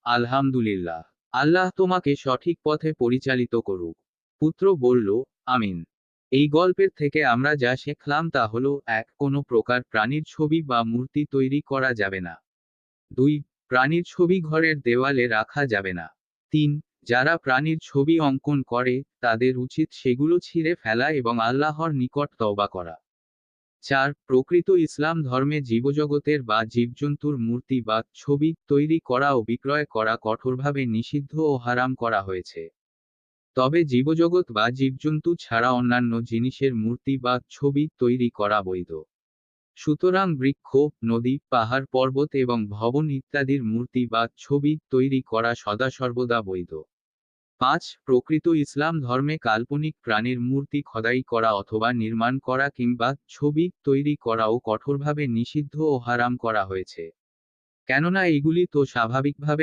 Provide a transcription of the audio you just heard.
আলহামদুলিল্লাহ। আল্লাহ তোমাকে সঠিক পথে পরিচালিত করুক। পুত্র বলল, আমিন। এই গল্পের থেকে আমরা যা শিখলাম তা হলো, ১. কোনো প্রকার প্রাণীর ছবি বা মূর্তি তৈরি করা যাবে না। ২. প্রাণীর ছবি ঘরের দেওয়ালে রাখা যাবে না। ৩. যারা প্রাণীর ছবি অঙ্কন করে, তাদের উচিত সেগুলো ছিঁড়ে ফেলা এবং আল্লাহর নিকট তওবা করা। ৪. প্রকৃত ইসলাম ধর্মে জীবজগতের বা জীবজন্তুর মূর্তি বা ছবি তৈরি করা ও বিক্রয় করা কঠোরভাবে নিষিদ্ধ ও হারাম করা হয়েছে। তবে জীবজগৎ বা জীবজন্তু ছাড়া অন্যান্য জিনিসের মূর্তি বা ছবি তৈরি করা বৈধ। সুতরাং বৃক্ষ, নদী, পাহাড়, পর্বত এবং ভবন ইত্যাদির মূর্তি বা ছবি তৈরি করা সদাসর্বদা বৈধ। ৫. প্রকৃত ইসলাম ধর্মে কাল্পনিক প্রাণীর মূর্তি খোদাই করা অথবা নির্মাণ করা কিংবা ছবি তৈরি করাও কঠোরভাবে নিষিদ্ধ ও হারাম করা হয়েছে। কেননা এগুলি তো স্বাভাবিকভাবে